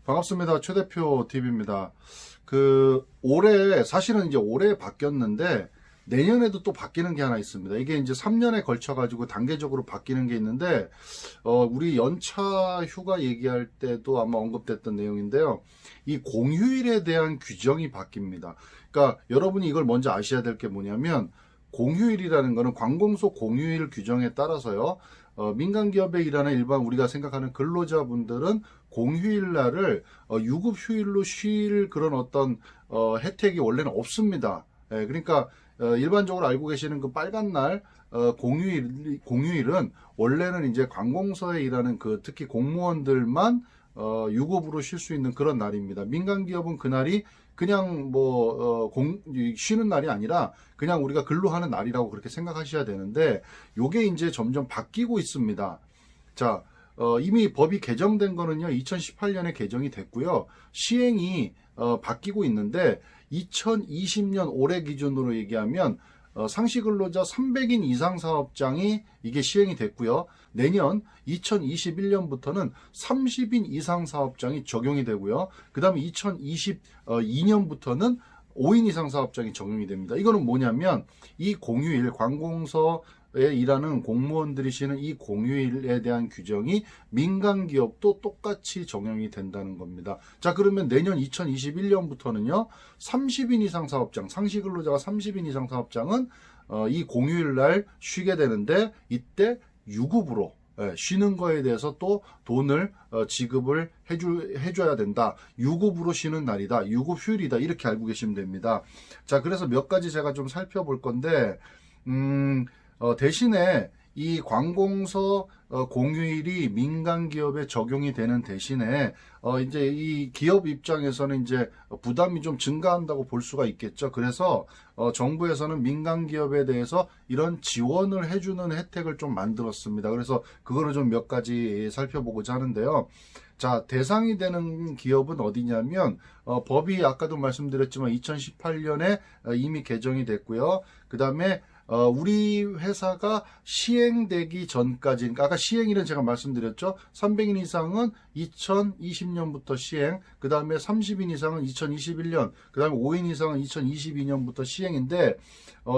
반갑습니다. 최 대표 TV입니다. 올해, 사실은 이제 올해 바뀌었는데, 내년에도 또 바뀌는 게 하나 있습니다. 이게 이제 3년에 걸쳐가지고 단계적으로 바뀌는 게 있는데, 우리 연차 휴가 얘기할 때도 아마 언급됐던 내용인데요. 이 공휴일에 대한 규정이 바뀝니다. 그러니까 여러분이 이걸 먼저 아셔야 될 게 뭐냐면, 공휴일이라는 거는 관공서 공휴일 규정에 따라서요, 민간기업에 일하는 일반 우리가 생각하는 근로자분들은 공휴일 날을 유급 휴일로 쉴 그런 어떤 혜택이 원래는 없습니다. 그러니까 일반적으로 알고 계시는 그 빨간 날 공휴일은 원래는 이제 관공서에 일하는 특히 공무원들만 유급으로 쉴 수 있는 그런 날입니다. 민간기업은 그날이 그냥 쉬는 날이 아니라 그냥 우리가 근로하는 날이라고 그렇게 생각하셔야 되는데, 요게 이제 점점 바뀌고 있습니다. 자, 이미 법이 개정된 거는요, 2018년에 개정이 됐고요. 시행이 바뀌고 있는데, 2020년 올해 기준으로 얘기하면 상시근로자 300인 이상 사업장이 이게 시행이 됐고요. 내년 2021년부터는 30인 이상 사업장이 적용이 되고요. 그 다음에 2022년부터는 5인 이상 사업장이 적용이 됩니다. 이거는 뭐냐면 이 공휴일, 관공서에 일하는 공무원들이 쉬는 이 공휴일에 대한 규정이 민간기업도 똑같이 적용이 된다는 겁니다. 자, 그러면 내년 2021년부터는요, 30인 이상 사업장, 상시근로자가 30인 이상 사업장은 이 공휴일 날 쉬게 되는데, 이때 유급으로 쉬는 거에 대해서 또 돈을 지급을 해줘야 된다. 유급으로 쉬는 날이다. 유급 휴일이다. 이렇게 알고 계시면 됩니다. 자, 그래서 몇 가지 제가 좀 살펴볼 건데, 대신에 이 관공서 공휴일이 민간기업에 적용이 되는 대신에 이제 이 기업 입장에서는 이제 부담이 좀 증가한다고 볼 수가 있겠죠. 그래서 정부에서는 민간기업에 대해서 이런 지원을 해주는 혜택을 좀 만들었습니다. 그래서 그거를 좀 몇 가지 살펴보고자 하는데요. 자, 대상이 되는 기업은 어디냐면 법이 아까도 말씀드렸지만 2018년에 이미 개정이 됐고요. 그 다음에 우리 회사가 시행되기 전까지, 그러니까 아까 시행일은 제가 말씀드렸죠. 300인 이상은 2020년부터 시행, 그 다음에 30인 이상은 2021년, 그 다음에 5인 이상은 2022년부터 시행인데,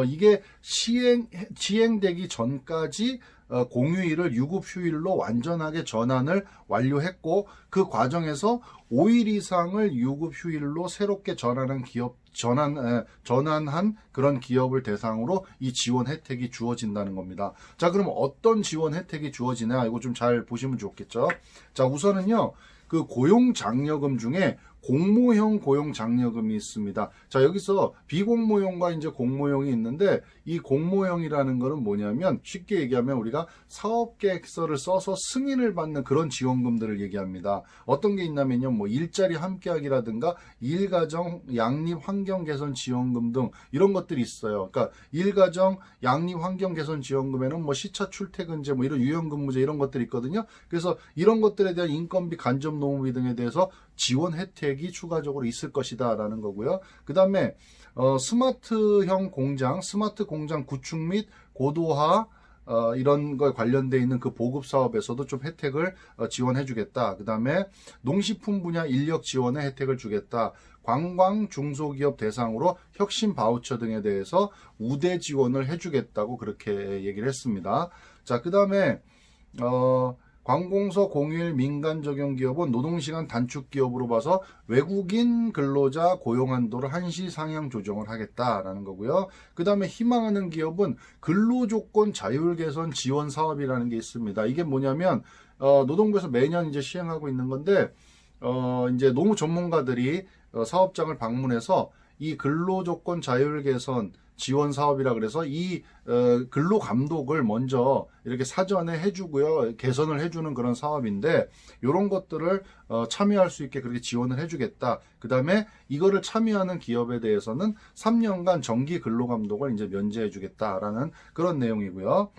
이게 시행되기 전까지 공휴일을 유급휴일로 완전하게 전환을 완료했고, 그 과정에서 5일 이상을 유급휴일로 새롭게 전환한 전환한 그런 기업을 대상으로 이 지원 혜택이 주어진다는 겁니다. 자, 그럼 어떤 지원 혜택이 주어지냐, 이거 좀 잘 보시면 좋겠죠. 자, 우선은요, 그 고용장려금 중에 공모형 고용장려금이 있습니다. 자, 여기서 비공모형과 이제 공모형이 있는데, 이 공모형이라는 거는 뭐냐면 쉽게 얘기하면 우리가 사업계획서를 써서 승인을 받는 그런 지원금들을 얘기합니다. 어떤 게 있냐면요, 뭐 일자리 함께하기라든가 일가정 양립 환경 개선 지원금 등 이런 것들이 있어요. 그러니까 일가정 양립 환경 개선 지원금에는 뭐 시차 출퇴근제, 뭐 이런 유연근무제 이런 것들이 있거든요. 그래서 이런 것들에 대한 인건비, 간접 노무비 등에 대해서 지원 혜택이 추가적으로 있을 것이다 라는 거고요. 그 다음에 스마트형 공장, 스마트 공장 구축 및 고도화 이런 거 관련되어 있는 그 보급 사업에서도 좀 혜택을 지원해 주겠다. 그 다음에 농식품 분야 인력 지원에 혜택을 주겠다. 관광 중소기업 대상으로 혁신 바우처 등에 대해서 우대 지원을 해주겠다고 그렇게 얘기를 했습니다. 자, 그 다음에 관공서 공휴일 민간 적용 기업은 노동시간 단축 기업으로 봐서 외국인 근로자 고용 한도를 한시 상향 조정을 하겠다라는 거고요. 그 다음에 희망하는 기업은 근로조건 자율 개선 지원 사업이라는 게 있습니다. 이게 뭐냐면 노동부에서 매년 이제 시행하고 있는 건데, 이제 노무 전문가들이 사업장을 방문해서 이 근로조건 자율 개선 지원 사업이라 그래서 이 근로 감독을 먼저 이렇게 사전에 해주고요, 개선을 해주는 그런 사업인데, 이런 것들을 참여할 수 있게 그렇게 지원을 해주겠다. 그 다음에 이거를 참여하는 기업에 대해서는 3년간 정기 근로 감독을 이제 면제해주겠다라는 그런 내용이고요.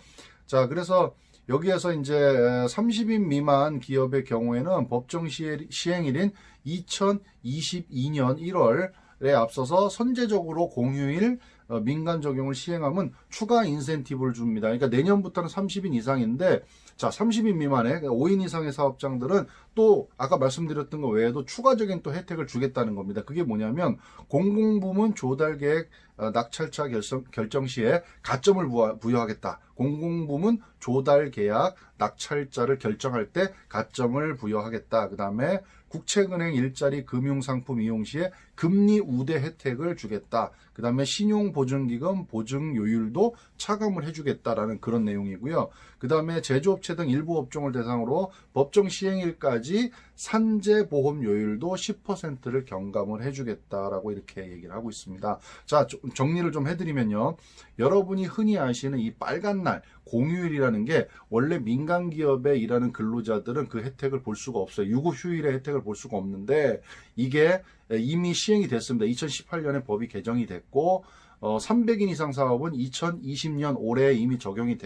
자, 그래서 여기에서 이제 30인 미만 기업의 경우에는 법정 시행일인 2022년 1월에 앞서서 선제적으로 공휴일 민간 적용을 시행하면 추가 인센티브를 줍니다. 그러니까 내년부터는 30인 이상인데, 자, 30인 미만의 5인 이상의 사업장들은 또 아까 말씀드렸던 것 외에도 추가적인 또 혜택을 주겠다는 겁니다. 그게 뭐냐면 공공부문 조달 계획 낙찰차 결정 시에 가점을 부여하겠다. 공공부문 조달 계약 낙찰자를 결정할 때 가점을 부여하겠다. 그 다음에 국책은행 일자리 금융상품 이용 시에 금리 우대 혜택을 주겠다. 그 다음에 신용보증기금 보증요율도 차감을 해주겠다라는 그런 내용이고요. 그 다음에 제조업체 등 일부 업종을 대상으로 법정 시행일까지 산재보험료율도 10%를 경감을 해주겠다라고 이렇게 얘기를 하고 있습니다. 자, 정리를 좀 해드리면요. 여러분이 흔히 아시는 이 빨간 날, 공휴일이라는 게 원래 민간기업에 일하는 근로자들은 그 혜택을 볼 수가 없어요. 유급휴일의 혜택을 볼 수가 없는데 이게 이미 시행이 됐습니다. 2018년에 법이 개정이 됐고 300인 이상 사업은 2020년 올해 이미 적용이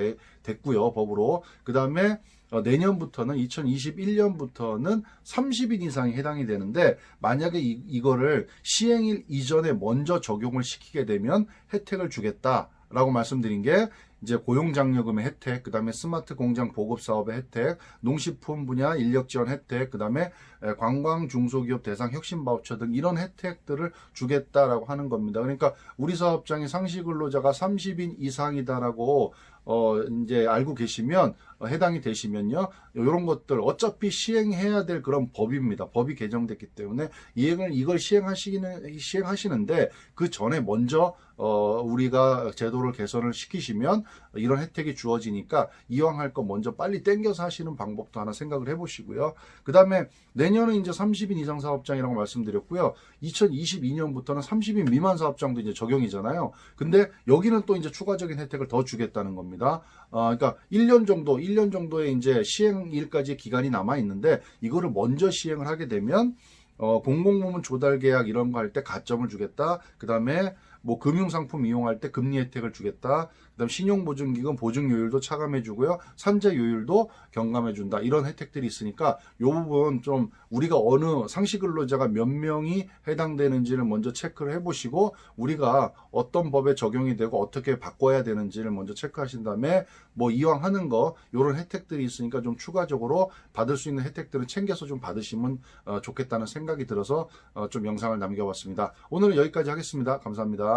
됐고요. 법으로. 그 다음에 내년부터는 2021년부터는 30인 이상이 해당이 되는데 만약에 이거를 시행일 이전에 먼저 적용을 시키게 되면 혜택을 주겠다라고 말씀드린 게 이제 고용장려금의 혜택, 그 다음에 스마트 공장 보급 사업의 혜택, 농식품 분야 인력 지원 혜택, 그 다음에 관광 중소기업 대상 혁신 바우처 등 이런 혜택들을 주겠다라고 하는 겁니다. 그러니까 우리 사업장의 상시 근로자가 30인 이상이다라고 이제 알고 계시면 해당이 되시면요. 이런 것들 어차피 시행해야 될 그런 법입니다. 법이 개정됐기 때문에 이걸 시행하시는데 그 전에 먼저 우리가 제도를 개선을 시키시면 이런 혜택이 주어지니까 이왕 할 거 먼저 빨리 땡겨서 하시는 방법도 하나 생각을 해보시고요. 그 다음에 내년은 이제 30인 이상 사업장이라고 말씀드렸고요. 2022년부터는 30인 미만 사업장도 이제 적용이잖아요. 근데 여기는 또 이제 추가적인 혜택을 더 주겠다는 겁니다. 그러니까 1년 정도의 이제 시행일까지 기간이 남아 있는데 이거를 먼저 시행을 하게 되면 공공부문 조달 계약 이런 거 할 때 가점을 주겠다. 그 다음에 뭐 금융상품 이용할 때 금리 혜택을 주겠다. 그다음 신용보증기금 보증요율도 차감해주고요. 산재요율도 경감해준다. 이런 혜택들이 있으니까 이 부분 좀 우리가 어느 상시근로자가 몇 명이 해당되는지를 먼저 체크를 해보시고 우리가 어떤 법에 적용이 되고 어떻게 바꿔야 되는지를 먼저 체크하신 다음에 뭐 이왕 하는 거 이런 혜택들이 있으니까 좀 추가적으로 받을 수 있는 혜택들은 챙겨서 좀 받으시면 좋겠다는 생각이 들어서 좀 영상을 남겨봤습니다. 오늘은 여기까지 하겠습니다. 감사합니다.